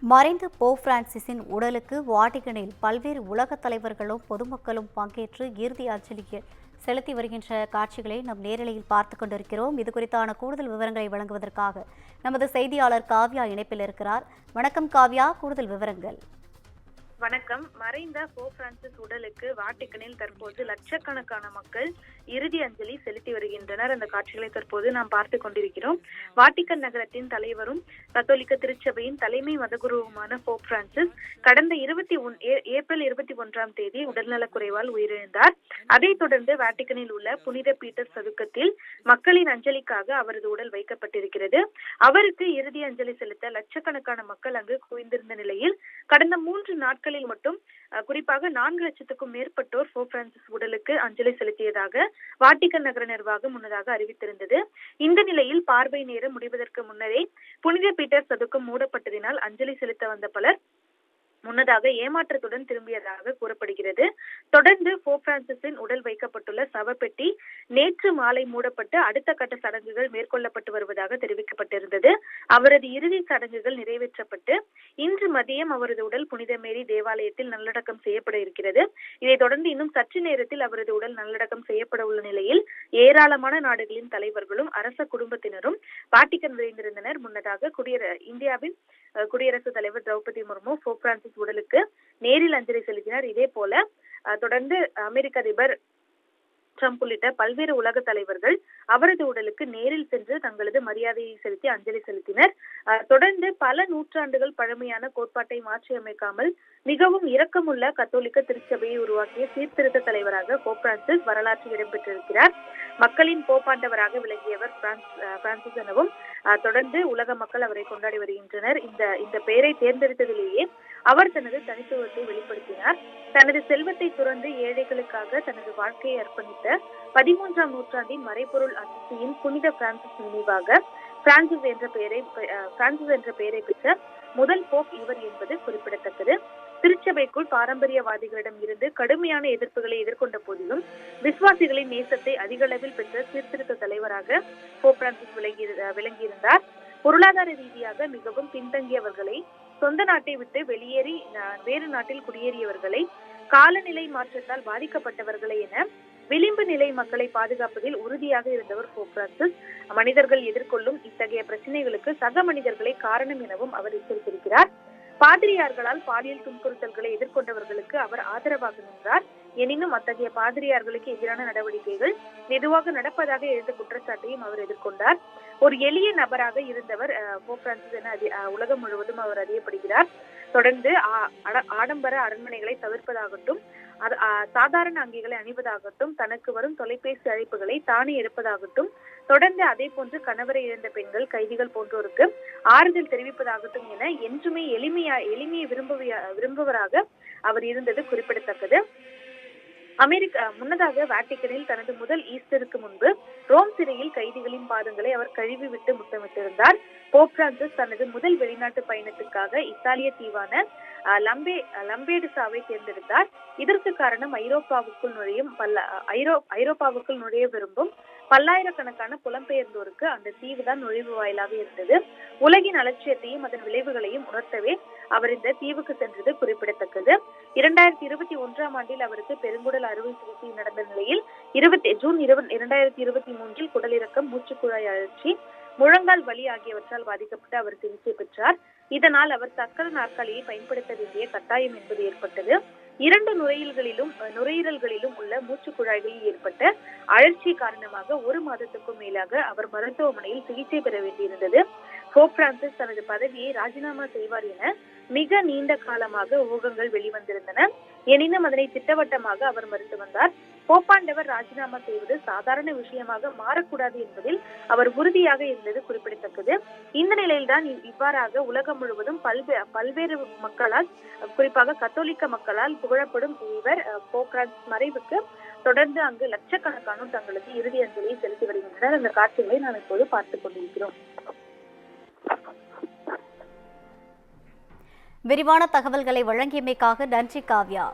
மறைந்த போப் பிரான்சிஸின் உடலுக்கு வாட்டிகனில் பல்வேறு உலகத் தலைவர்களும் பொதுமக்களும் பங்கேற்று இறுதி அஞ்சலியை செலுத்தி வருகின்ற காட்சிகளை நம் நேரலையில் பார்த்துக் கொண்டிருக்கிறோம். இது குறித்தான கூடுதல் விவரங்களை வழங்குவதற்காக நமது செய்தியாளர் காவ்யா இணைப்பில் இருக்கிறார். வணக்கம் காவ்யா, கூடுதல் விவரங்கள். வணக்கம். மறைந்த போப் பிரான்சிஸ் உடலுக்கு வாட்டிகனில் தற்போது லட்சக்கணக்கான மக்கள் இறுதி அஞ்சலி செலுத்தி வருகின்றனர். அந்த காட்சிகளை தற்போது நாம் பார்த்து கொண்டிருக்கிறோம். வாட்டிகன் நகரத்தின் தலைவரும் கத்தோலிக்க திருச்சபையின் தலைமை மதகுருவுமான போப் பிரான்சிஸ் கடந்த ஏப்ரல் 21ஆம் தேதி உடல்நலக்குறைவால் உயிரிழந்தார். அதைத் தொடர்ந்து வாட்டிகனில் உள்ள புனித பீட்டர் சதுக்கத்தில் மக்களின் அஞ்சலிக்காக அவரது உடல் வைக்கப்பட்டிருக்கிறது. அவருக்கு இறுதி அஞ்சலி செலுத்த லட்சக்கணக்கான மக்கள் அங்கு குவிந்திருந்த நிலையில் கடந்த 3 நாட்களில் மட்டும் குறிப்பாக 4 லட்சத்துக்கும் மேற்பட்டோர் போப் பிரான்சிஸ் உடலுக்கு அஞ்சலி செலுத்தியதாக வாட்டிகன் நகர நிர்வாகம் முன்னதாக அறிவித்திருந்தது. இந்த நிலையில் பார்வை நேரம் முடிவதற்கு முன்னரே புனித பீட்டர் சதுக்கம் மூடப்பட்டதினால் அஞ்சலி செலுத்த வந்த பலர் முன்னதாக ஏமாற்றத்துடன் திரும்பியதாக கூறப்படுகிறது. தொடர்ந்து போப் பிரான்சிஸின் உடல் வைக்கப்பட்டுள்ள சவப்பெட்டி நேற்று மாலை மூடப்பட்டு அடுத்த கட்ட சடங்குகள் மேற்கொள்ளப்பட்டு வருவதாக தெரிவிக்கப்பட்டிருந்தது. அவரது இறுதி சடங்குகள் நிறைவேற்றப்பட்டு இன்று மதியம் அவரது உடல் புனித மேரி தேவாலயத்தில் நல்லடக்கம் செய்யப்பட இருக்கிறது. இதைத் தொடர்ந்து இன்னும் சற்று நேரத்தில் அவரது உடல் நல்லடக்கம் செய்யப்பட உள்ள நிலையில் ஏராளமான நாடுகளின் தலைவர்களும் அரச குடும்பத்தினரும் வாட்டிகன் விரைந்திருந்தனர். முன்னதாக இந்தியாவின் குடியரசுத் தலைவர் திரௌபதி முர்மு போப் பிரான்சிஸ் உடலுக்கு நேரில் அஞ்சலி செலுத்தினார். இதே போல தொடர்ந்து அமெரிக்க அதிபர் ட்ரம்ப் உள்ளிட்ட பல்வேறு உலக தலைவர்கள் அவரது உடலுக்கு நேரில் சென்று தங்களது மரியாதையை செலுத்தி அஞ்சலி செலுத்தினர். தொடர்ந்து பல நூற்றாண்டுகள் பழமையான கோட்பாட்டை மாற்றியமைக்காமல் மிகவும் இரக்கமுள்ள கத்தோலிக்க திருச்சபையை உருவாக்கிய சீர்திருத்த தலைவராக போப் பிரான்சிஸ் வரலாற்றில் இடம்பெற்றிருக்கிறார். மக்களின் போப்பாண்டவராக விளங்கியவர் பிரான்சிஸ் எனவும் தொடர்ந்து உலக மக்கள் அவரை கொண்டாடி வருகின்றனர். இந்த பெயரை தேர்ந்தெடுத்ததிலேயே அவர் தனது தனித்துவத்தை வெளிப்படுத்தினார். தனது செல்வத்தை துறந்து ஏழைகளுக்காக தனது வாழ்க்கையை அர்ப்பணித்த 13ஆம் நூற்றாண்டின் மறைபொருள் அசிசியின் புனித பிரான்சிஸ் நினைவாக பிரான்சிஸ் என்ற பெயரை பெற்ற முதல் போப் இவர் என்பது குறிப்பிடத்தக்கது. திருச்சபைக்குள் பாரம்பரியவாதிகளிடம் இருந்து கடுமையான எதிர்ப்புகளை எதிர்கொண்ட போதிலும் விசுவாசிகளின் நேசத்தை அதிக அளவில் பெற்ற சீர்திருத்த தலைவராக போப் பிரான்சிஸ் விளங்கியிருந்தார். பொருளாதார ரீதியாக மிகவும் பின்தங்கியவர்களை, சொந்த நாட்டை விட்டு வெளியேறி வேறு நாட்டில் குடியேறியவர்களை, காலநிலை மாற்றத்தால் பாதிக்கப்பட்டவர்களை என விளிம்பு நிலை மக்களை பாதுகாப்பதில் உறுதியாக இருந்தவர் போப் பிரான்சிஸ். மனிதர்கள் எதிர்கொள்ளும் இத்தகைய பிரச்சனைகளுக்கு சக மனிதர்களை காரணம் எனவும் அவர் எச்சரித்திருக்கிறார். பாதிரியார்களால் பாலியல் துன்புறுத்தல்களை எதிர்கொண்டவர்களுக்கு அவர் ஆதரவாக நின்றார். எனினும் அத்தகைய பாதிரியார்களுக்கு எதிரான நடவடிக்கைகள் மெதுவாக நடப்பதாக எழுந்த குற்றச்சாட்டையும் அவர் எதிர்கொண்டார். ஒரு எளிய நபராக இருந்தவர் போப் பிரான்சிஸ் என உலகம் முழுவதும் அவர் அறியப்படுகிறார். தொடர்ந்து ஆடம்பர அரண்மனைகளை தவிர்ப்பதாகட்டும், சாதாரண அங்கிகளை அணிவதாகட்டும், தனக்கு வரும் தொலைபேசி அழைப்புகளை தானே எடுப்பதாகட்டும், தொடர்ந்து அதே போன்று கணவரை இழந்த பெண்கள், கைதிகள் போன்றோருக்கு ஆறுதல் தெரிவிப்பதாகட்டும் என என்றுமே எளிமையை விரும்புவராக அவர் இருந்தது குறிப்பிடத்தக்கது. முன்னதாக வாட்டிகனில் தனது முதல் ஈஸ்டருக்கு முன்பு ரோம் சிறையில் கைதிகளின் பாதங்களை அவர் கழுவி விட்டு முத்தமிட்டிருந்தார். போப் பிரான்சிஸ் தனது முதல் வெளிநாட்டு பயணத்துக்காக இத்தாலிய தீவான லம்பேடுசாவை தேர்ந்தெடுத்தார். இதற்கு காரணம் ஐரோப்பாவுக்குள் நுழைய விரும்பும் பல்லாயிரக்கணக்கான புலம்பெயர்ந்தோருக்கு அந்த தீவுதான் நுழைவு வாயிலாக இருந்தது. உலகின் அலட்சியத்தையும் அதன் விளைவுகளையும் உணர்த்தவே அவர் இந்த தீவுக்கு சென்றது குறிப்பிடத்தக்கது. 2021ஆம் ஆண்டில் அவருக்கு பெருங்குடல் அறுவை சிகிச்சை நடந்த நிலையில் ஜூன் 2023இல் குடலிறக்கம், மூச்சுக்குழாய் அழற்சி, முழங்கால் வலி ஆகியவற்றால் பாதிக்கப்பட்டு அவர் சிகிச்சை பெற்றார். இதனால் அவர் சக்கர நாற்காலியை பயன்படுத்த வேண்டிய கட்டாயம் என்பது ஏற்பட்டது. 2 நுரையீரல்களிலும் உள்ள மூச்சு குழாய்களில் ஏற்பட்ட அழற்சி காரணமாக 1 மாதத்துக்கும் மேலாக அவர் மருத்துவமனையில் சிகிச்சை பெற வேண்டியிருந்தது. போப் பிரான்சிஸ் தனது பதவியை ராஜினாமா செய்வார் என மிக நீண்ட காலமாக ஊகங்கள் வெளிவந்திருந்தன. எனினும் அதனை திட்டவட்டமாக அவர் மறுத்து வந்தார். போப்பாண்டவர் ராஜினாமா செய்வது சாதாரண விஷயமாக மாறக்கூடாது என்பதில் அவர் உறுதியாக இருந்தது குறிப்பிடத்தக்கது. இந்த நிலையில்தான் இவ்வாறாக உலகம் முழுவதும் பல்வேறு மக்களால், குறிப்பாக கத்தோலிக்க மக்களால் புகழப்படும் இவர் போப் பிரான்சிஸ் மறைவுக்கு தொடர்ந்து அங்கு லட்சக்கணக்கானோர் தங்களது இறுதி அஞ்சலியை செலுத்தி வருகின்றனர். அந்த காட்சிகளை நாம் இப்போது பார்த்துக் கொண்டிருக்கிறோம். விரிவான தகவல்களை வழங்கியமைக்காக நன்றி காவ்யா.